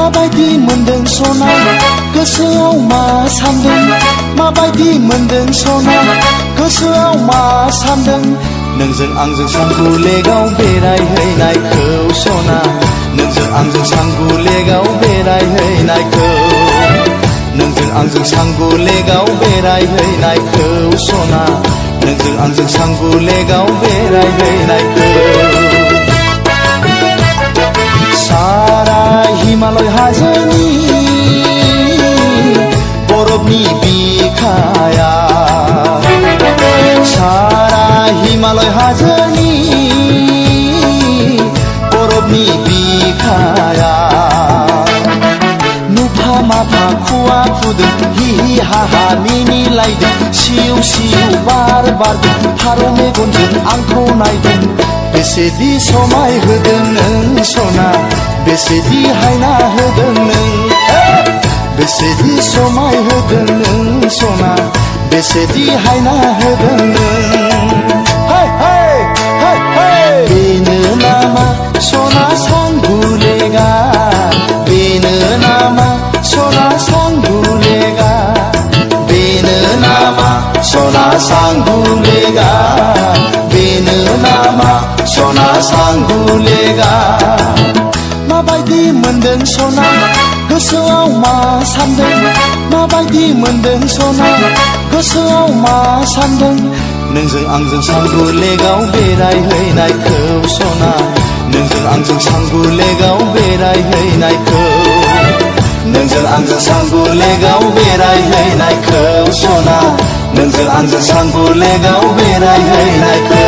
माबायदि मोनदों सना गोसोआव मा सानदों माबायदि मोनदों सना गोसोआव मा सानदों नोंजों आंजों सांगुलेगाव बेरायहैनायखौ सना नोंजों आंजों सांगुलेगाव बेरायहैनायखौ नोंजों आंजों सांगुलेगाव बेरायहैनायखौ सना नोंजों आंजों सांगुलेगाव बेरायहैनायखौ सारा हिमालय हाजोनि बरफनि बिखाया सारा हिमालय हाजोनि बरफनि बिखाया नुफा माफा खुवा खुदों हि हि हा हा मिनिलायदों सिउ सिउ बार बारदों फारौ मेगनजों आंखौ नायदों बेसेदि समाय होदों नों सना बेसेदि हायना होदों नों बेसेदि समाय होदों नों सना बेसेदि हायना होदों नों बेनो नामा सना सांगुलेगा बेनो नामा सना सांगुलेगा बेनो नामा सना सांगुलेगा बेनो नामा सना सांगुलेगा माबायदि मोनदों सना गोसोआव मा सानदों माबायदि मोनदों सना गोसोआव मा सानदों नोंजों आंजों सांगुलेगाव बेरायहैनायखौ सना नोंजों आंजों सांगुलेगाव बेरायहैनायखौ नोंजों आंजों सांगुलेगाव बेरायहैनायखौ सना नोंजों आंजों सांगुलेगाव बेरायहैनायखौ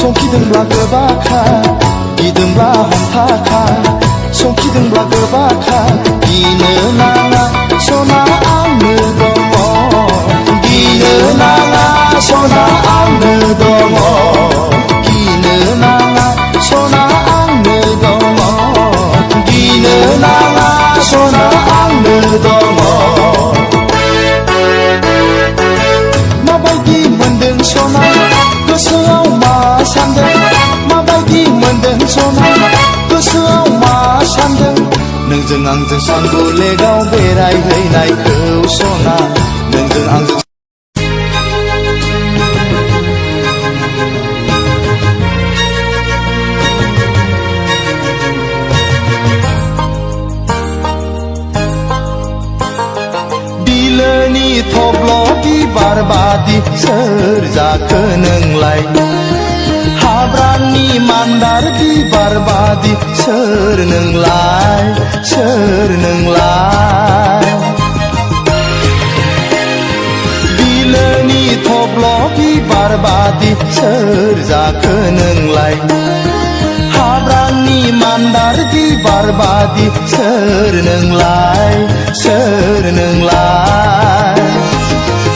संखिदोंब्ला गोबाखा गिदोंब्ला हमथाखा संखिदोंब्ला गोबाखा गिनो नाङा सना आंनो दङ गिनो नाङा सना आंनो दङ गिनो नाङा सना आंनो दङ गिनो नाङा सना आंनो दङ माबायदि मोनदों सना गोसोआव मा सानदों माबायदि मोनदों सना गोसोआव मा सानदों नोंजों आंजों सांगुलेगाव बेरायहैनायखौ सना नोंजों आंजों बिलोनि थब्ल बिबार बादि सोर जाखो नोंलाय हाब्रांनि मान्दार बिबार बादि सोर नोंलाय सोर नोंलाय बिलोनि थब्ल बिबार बादि सोर जाखो नोंलाय हाब्रांनि मान्दार बिबार बादि सोर नोंलाय सोर नोंलाय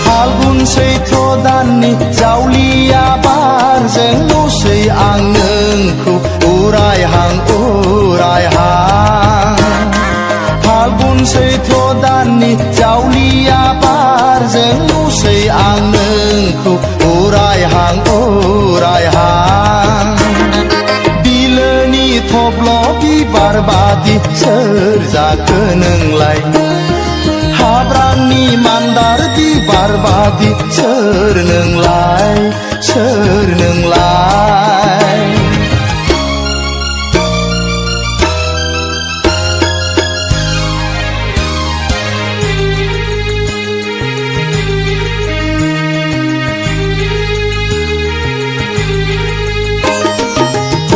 फाल्गुन सैथ्र दाननि जावलिया बारजों दसे आं नोंखौ उरायहां उरायहां फाल्गुन सैथ्र दाननि जावलिया बारजों दसे आं नोंखौ उरायहां उरायहां बिलोनि थब्ल' बिबार बादि सोर जाखो नोंलाय हाब्रांनि मान्दार बिबार बादि सोर नोंलाय सोर नोंलाय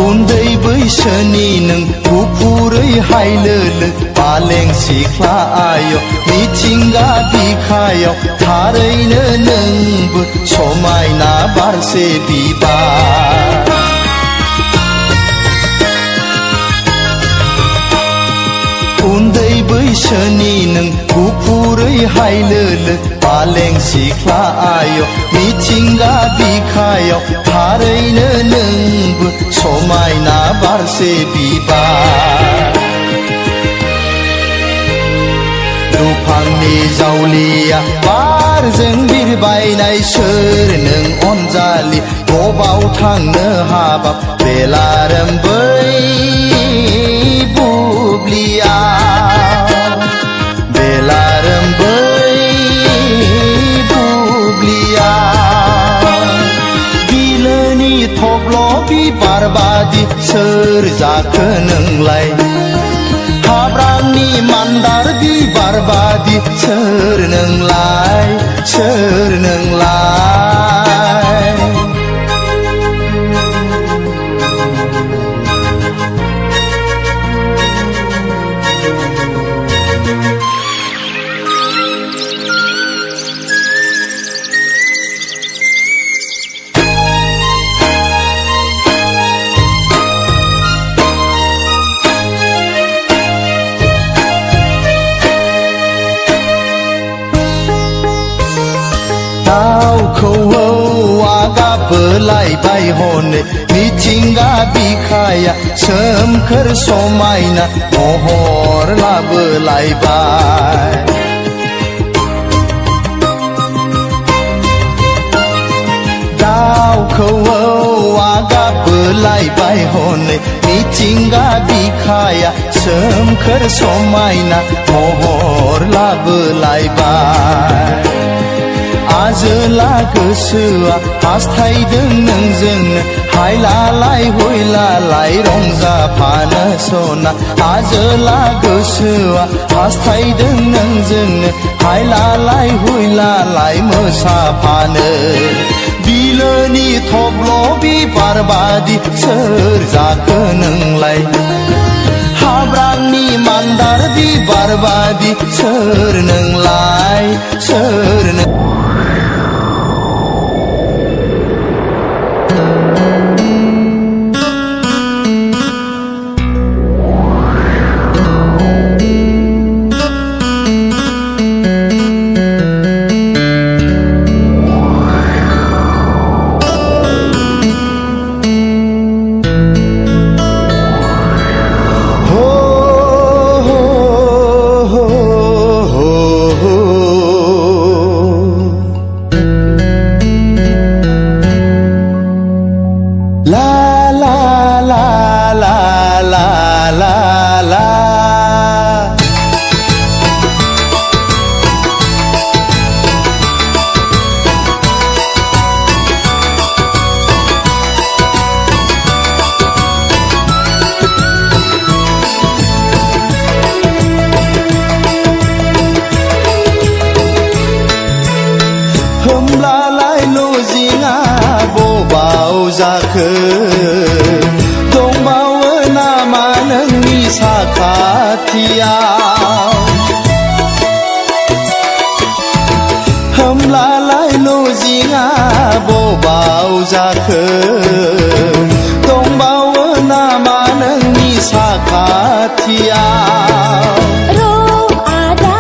उन्दै बैसोनि नों गुफुरै हायलोलो पालें सिख्ला आय' मिथिंगा बिखायाव थारैनो नोंबो समायना बारसे बिबार उन्दै बैसोनि नों गुफुरै हायलोलो पालें सिख्ला आय' मिथिंगा बिखायाव थारैनो नोंबो समायना बारसे बिबार दुफांनि जावलिया बारजों बिरबायनाय सोर नों अनजालि बबाव थांनो हाबाब बेलारोम बै बुब्लिया बेलारोम बै बुब्लिया बिलोनि थब्ल' बिबार बादि सोर जाखो नोंलाय हाब्रांनि मान्दार बिबार बादि सोर नोंलाय सोर नोंलाय दाउखौआ गाबबोलायबाय हनै मिथिंगा बिखाया सोमखोर समायना महर लाबोलायबाय दाउखौआ गाबबोलायबाय हनै मिथिंगा बिखाया सोमखोर समायना महर लाबोलायबाय आजोला गोसोआ हास्थायदों नोंजोंनो हायलालाय हुइलालाय रंजाफानो सना आजोला गोसोआ हास्थायदों नोंजोंनो हायलालाय हुइलालाय मोसाफानो बिलोनि थब्ल' बिबार बादि सोर जाखो नोंलाय हाब्रांनि मान्दार बिबार बादि सोर नोंलाय सोर नों होमब्लालाय लजिङा बबाव जाखो दंबावो नामा नोंनि साखाथियाव होमब्लालाय लजिङा बबाव जाखो दंबावो नामा नोंनि साखाथियाव आदा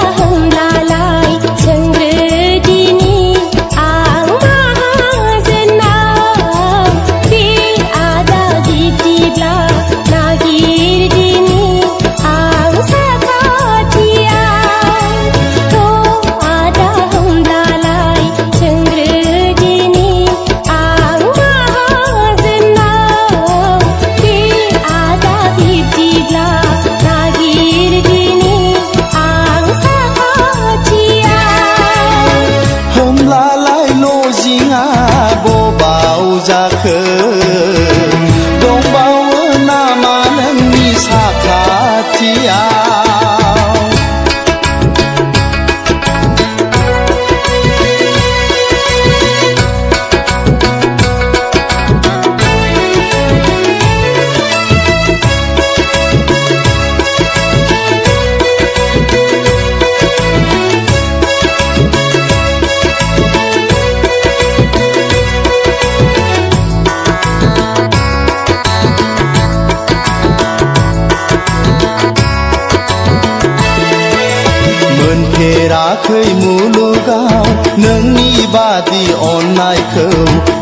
मोनफेराखै मुलुगाव नोंनि बादि अननायखौ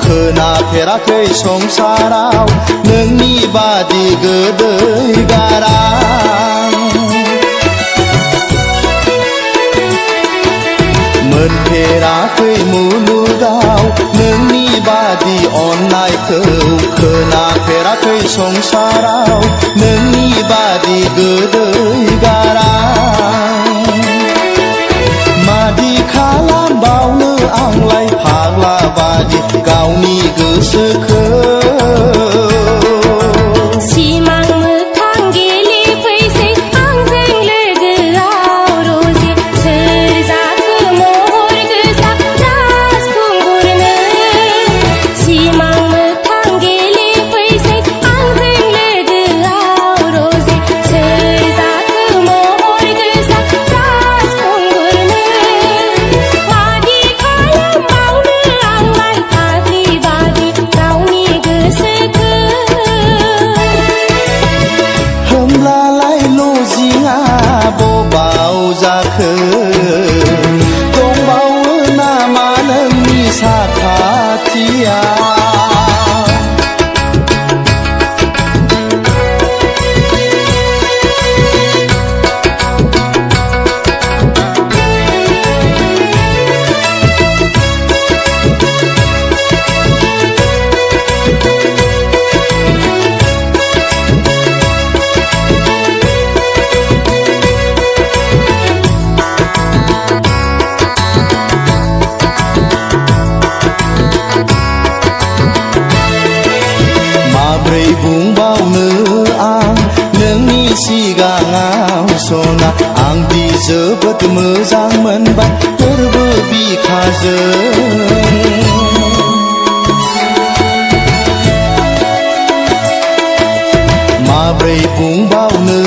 खोनाफेराखै संसाराव नोंनि बादि गोदै गारां मोनफेराखै मुलुगाव नोंनि बादि अननायखौ खोनाफेराखै संसाराव नोंनि बादि गोदै गारां मादि खालामबावनो आंलाय फाग्ला बादि गावनि गोसोखौ दंबावो नामा नोंनि साखाथियाव बुंबावनो आं नोंनि सिगाङाव सना आंदि जोबोद मोजां मोनबाय गोरबो बिखाजों माब्रै बुंबावनो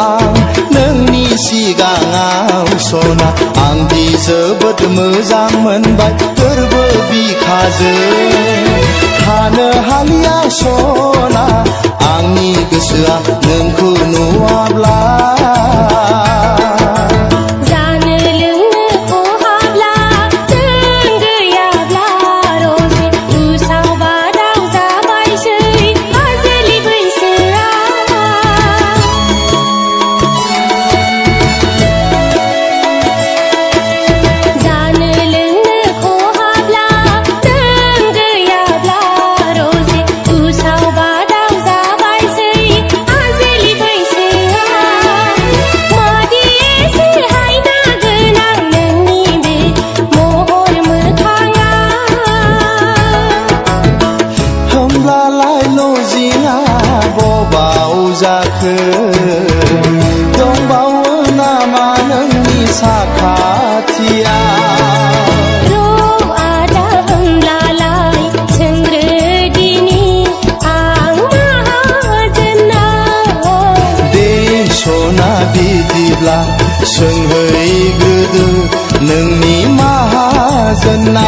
आं नोंनि सिगाङाव सना आंदि जोबोद मोजां मोनबाय गोरबो बिखाजों थानो हालिया सना आंनि गोसोआ नोंखौ नुवाब्ला जानो लोंनो खहाब्ला नों गैयाब्ला रजे उसाव बादाव जाबायसै आजोलि बैसोआ जानो लोंनो खहाब्ला नों गैयाब्ला रजे उसाव बादाव जाबायसै आजोलि बैसोआ मादि एसे हायना गोनां नोंनि बे महर मोखाङा होमब्लालाय लजिङा बबाव जाखो दंबावो नामा नोंनि साखाथियाव र' आदा होमब्लालाय सोंग्रोदिनि आं माहाजोनाव दे सना बिदिब्ला सोंहैग्रोदो नोंनि माहाजोनाव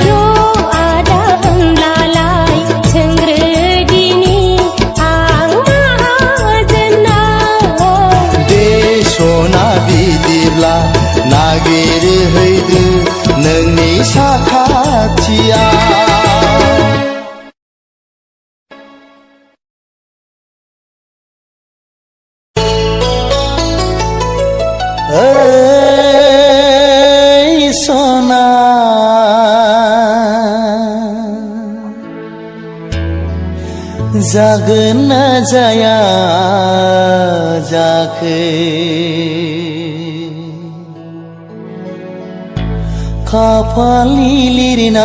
र' आदा होमब्लालाय सोंग्रोदिनि आं माहाजोनाव दे सना बिदिब्ला नागिरहैदो नोंनि साखाथियाव ओइ सना जागोन ना जाया जाखो खाफालनि लिरनाय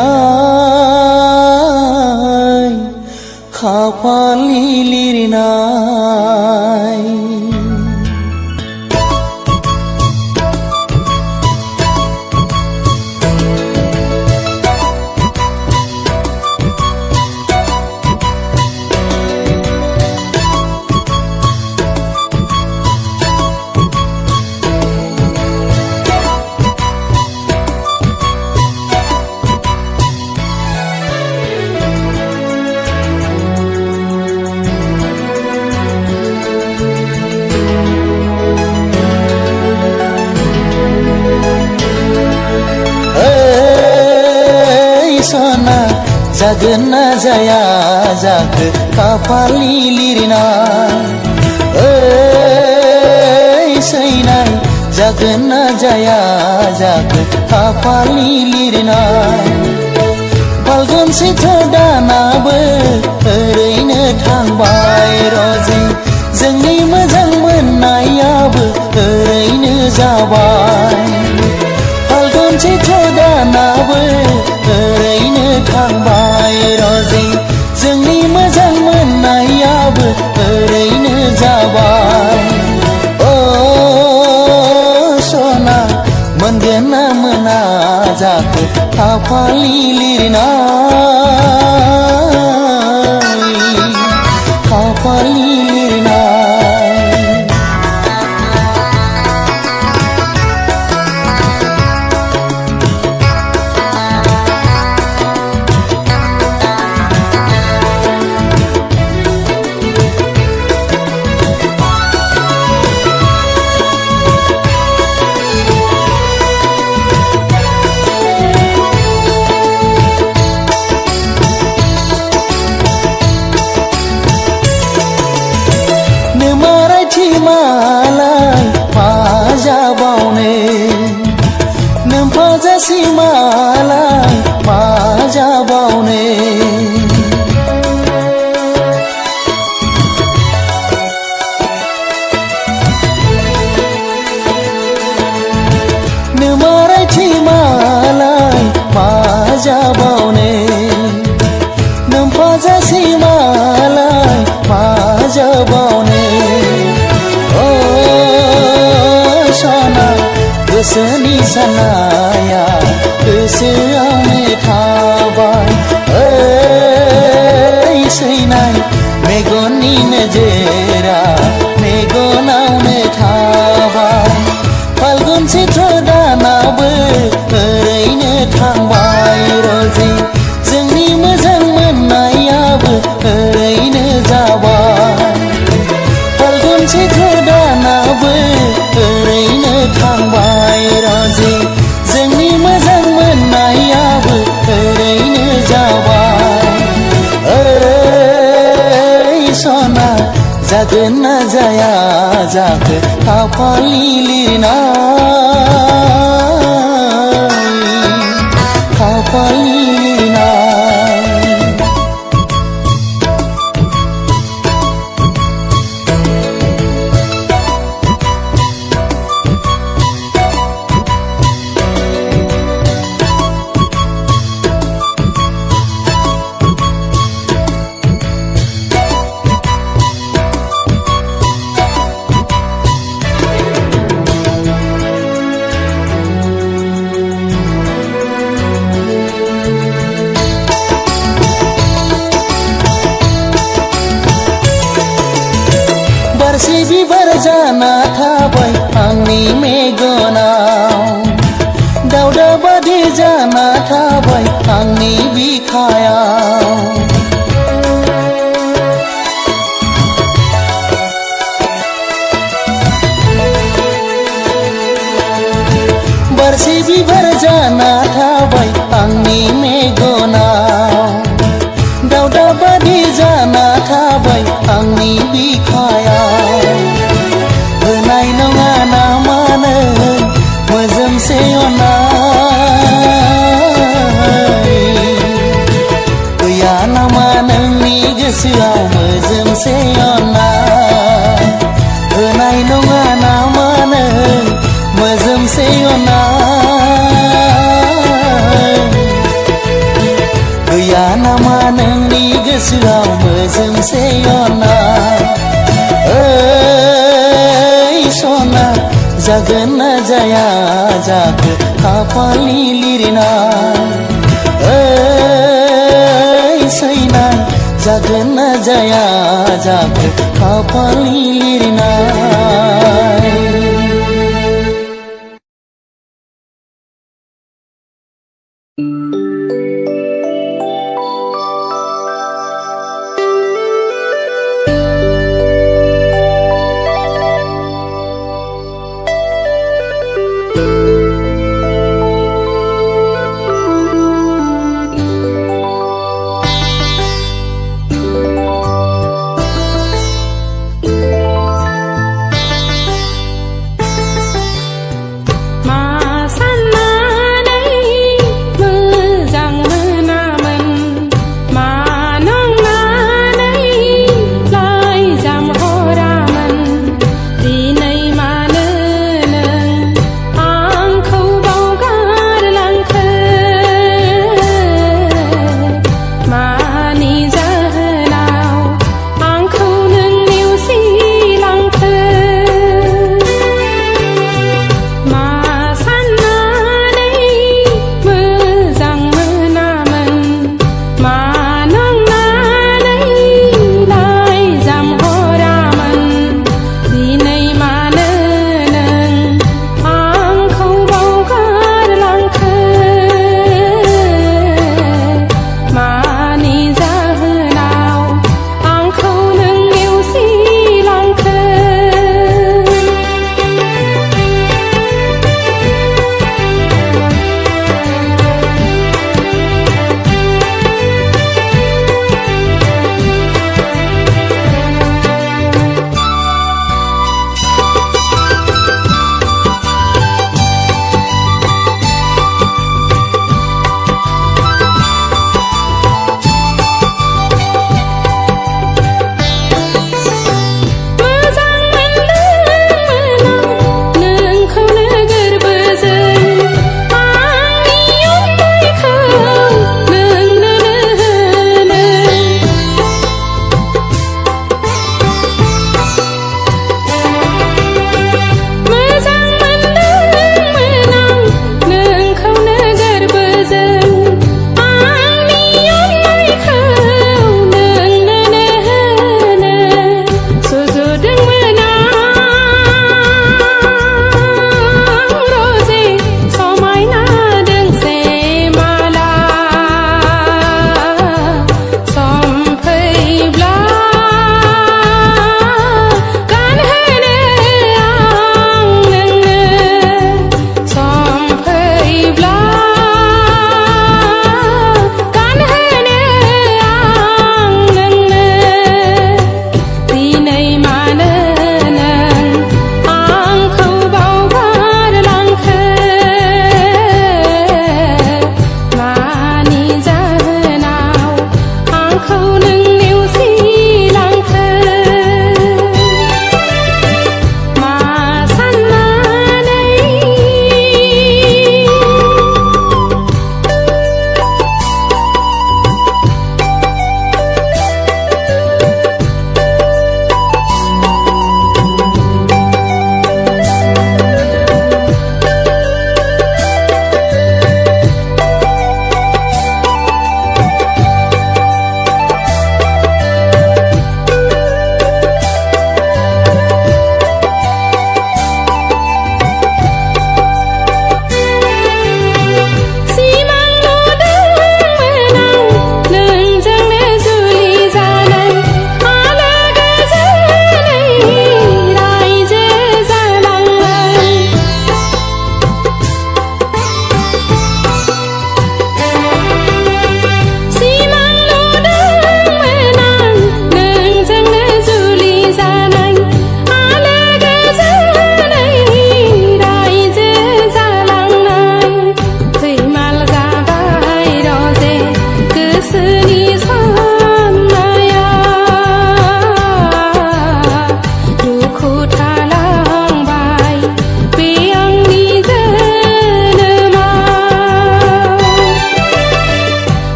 जागोन ना जाया जाखो खाफालनि लिरनाय ओइ सैनाय जागोन ना जाया जाखो खाफालनि लिरनाय फाल्गुन सैथ्र दानाबो ओरैनो थांबाय रजे जोंनि मोजां मोननायाबो ओरैनो जाबाय फाल्गुन सैथ्र दानाबो ओरैनो थांबाय रजे जोंनि मोजां मोननायाबो ओरैनो जाबाय ओ सना मोनगोन ना मोना जाखो खाफालनि लिरनाय खाफालनि लिरनाय मालाय फाजाबावने नों फाजासि मालाय फाजाबावने नों मारायथि मालाय फाजाबावने नों फाजासि मालाय फाजाबावने गोसोनि साननाया गोसोआवनो थाबाय ओइ सैनाय मेगननि नोजोरा मेगनावनो थाबाय फाल्गुन सैथ्र दानाबो ओरैनो थांबाय रजे जोंनि मोजां मोननायाबो ओरैनो जाबाय फाल्गुन सैथ्र दानाबो ओरैनो थांबाय रजे जोंनि मोजां मोननायाबो ओरैनो जाबाय ओइ सना जागोन ना जाया जाखो खाफालनि लिरनाय खाफालनि लिरनाय बारसे बिबार जाना थाबाय आंनि मेगनाव दावदा बादि जाना थाबाय आंनि बिखायाव बारसे बिबार जाना थाबाय आंनि मेगनाव दावदा बादि जाना थाबाय आंनि बिखायाव होनाय नङा ना मानो मोजोमसे अननाय गैया नामा नोंनि गोसोआव मोजोमसे अननाय होनाय नङा ना मानो मोजोमसे अननाय गैया नामा नोंनि गोसोआव मोजोमसे अननाय ओइ सना जागोन ना जाया जाखो खाफालनि लिरनाय ओइ सैनाय जागोन ना जाया जाखो खाफालनि लिरनाय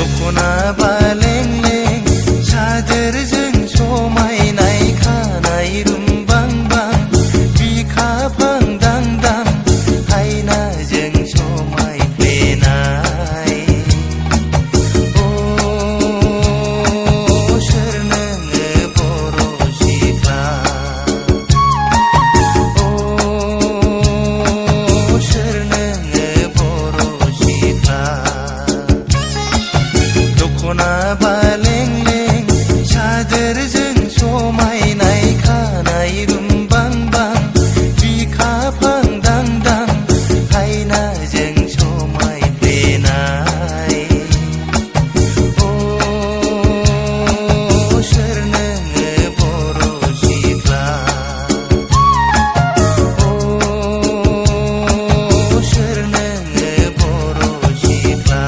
दख'ना बालें-लें सादोरजों समायनाय खानाय रुंबांबां बिखाफां दांदां हायनाजों समायफ्लेनाय अ सोर नोङो बर' सिख्ला अ सोर नोङो बर' सिख्ला दख'ना बालें-लें सादोरजों समायनाय खानाय रुंबांबां बिखाफां दांदां हायनाजों समायफ्लेनाय अ सोर नोङो बर' सिख्ला अ सोर नोङो बर' सिख्ला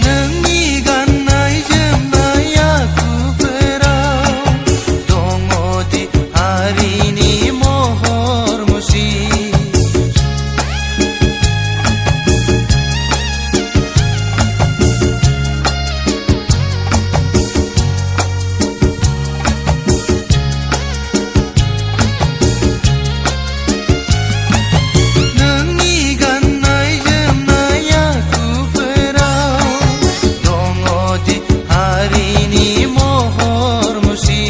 नोंनि गाननाय जोमनाय आखुफोराव दङदि हारिनि महर मुस्रि नोंनि गाननाय जोमनाय आखुफोराव दङदि हारिनि महर मुस्रि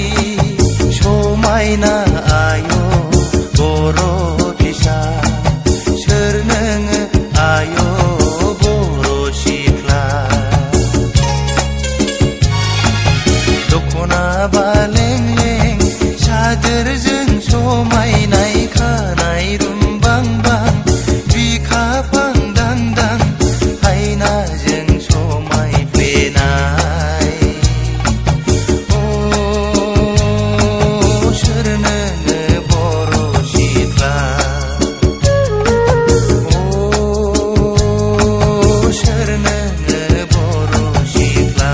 समायना आय' बर' फिसा सोर नोङो आय' बर' सिख्ला दख'ना बालें-लें सादोरजों समायनाय खानाय रुंबांबां बिखाफां दांदां हायनाजों समायफ्लेनाय अ सोर नोङो बर' सिख्ला अ सोर नोङो बर' सिख्ला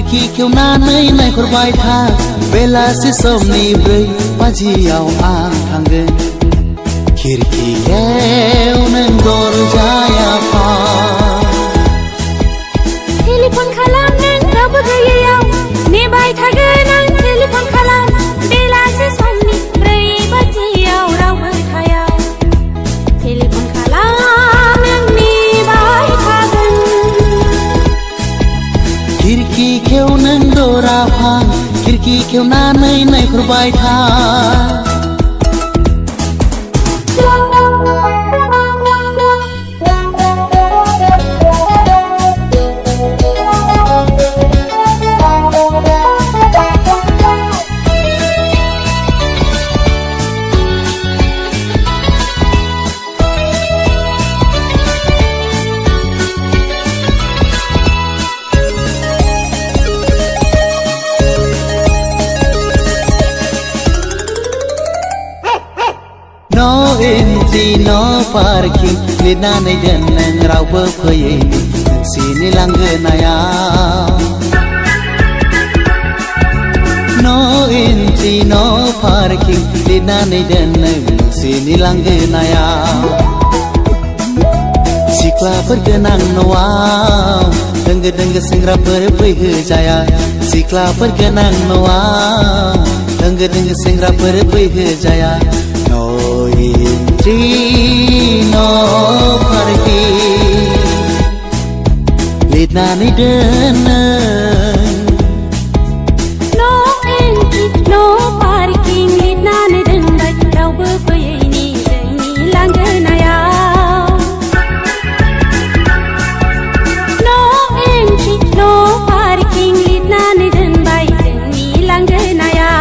खिरखि खेवनानै नायहरबाय था बेलासि समनि 4 बाजियाव आं थांगोन खिरखि खेव नों दरजाया फां टेलिफन खालाम नों रावबो गैयैयाव नेबाय थागोन आं टेलिफन खालाम बेलासि समनि 4 बाजियाव रावबो थाया टेलिफन खालाम नों नेबाय थागोन खिरखि खेव नों दरा फां खिरखि खेवनानै नायहरबाय था No entry, no parking लिरनानै दोन नों रावबो फैयै नोंसिनि लांगोनायाव No entry, no parking लिरनानै दोन नोंसिनि लांगोनायाव सिख्लाफोर गोनां न'आव दोंगो दोंगो सेंग्राफोर फैहोजाया सिख्लाफोर गोनां न'आव दोंगो दोंगो सेंग्राफोर फैहोजाया No entry, no parking लिरनानै दोन No entry, no parking लिरनानै दोनबाय रावबो फैयैनि जोंनि लांगोनायाव No entry, no parking लिरनानै दोनबाय जोंनि लांगोनायाव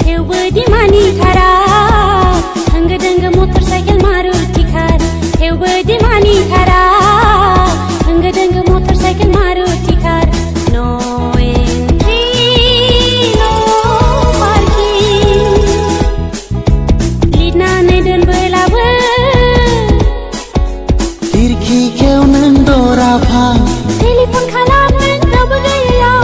थेवबो दिमानिथारा होंगो दोंगो मटर साइकेल मारुति कार थेवबो दिमानिथारा होंगो दोंगो motorcycle Maruti car No entry, no parking लिरनानै दोनबोलाबो खिरखि खेव नों दरा फां टेलिफन खालाम नों रावबो गैयैयाव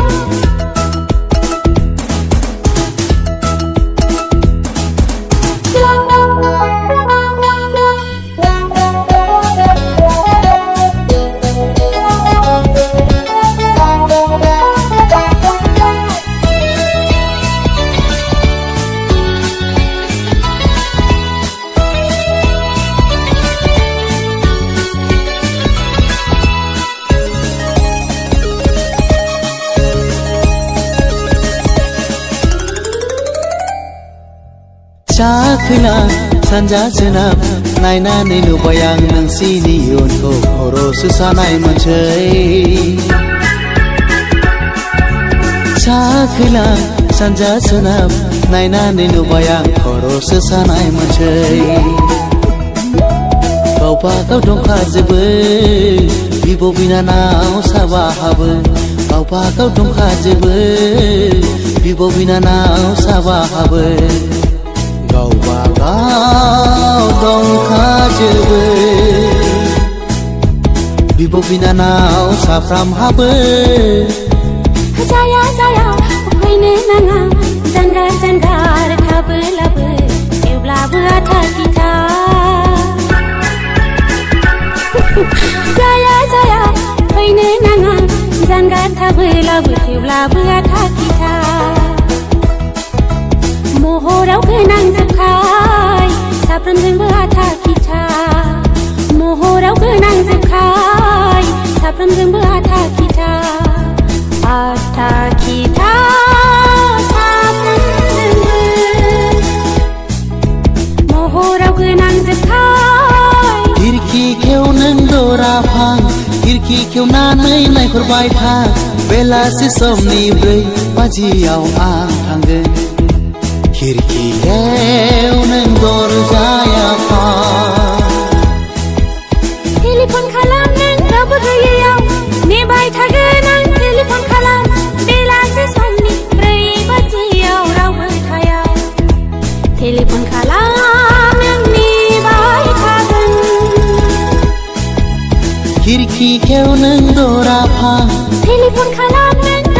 साखोला सानजा सोनाब नायनानै नुबाय आं नोंसिनि इयुनखौ खर'सो सानाय मोनसै साखोला सानजा सोनाब नायनानै नुबाय आं खर'सो सानाय मोनसै गावबा गाव दंखाजोबो बिब' बिनानाव साबाहाबो गावबा गाव दंखाजोबो बिब' बिनानाव साबाहाबो गावबा गाव दंखाजोबो बिब' बिनानाव साफ्रामहाबो जाया जाया फैनो नाङा जानगार जानगार थाबोलाबो थेवब्लाबो आथा खिथा जाया जाया फैनो नाङा जानगार थाबोलाबो थेवब्लाबो आथा खिथा महराव गोनांजोबखाय साफ्रोमजोंबो आथा खिथा महराव गोनांजोबखाय साफ्रोमजोंबो आथा खिथा साफ्रोमजोंबो महराव गोनांजोबखाय खिरखि खेव नों दरा फां खिरखि खेवनानै नायहरबाय था बेलासि समनि 4 बाजियाव आं थांगोन खिरखि खेव नों दरजाया फां टेलिफन खालाम नों रावबो गैयैयाव नेबाय थागोन आं टेलिफन खालाम बेलासि समनि 4 बाजियाव रावबो थाया टेलिफन खालाम नों नेबाय थागोन खिरखि खिरखिखेव नों दराफा टेलिफन खालाम नों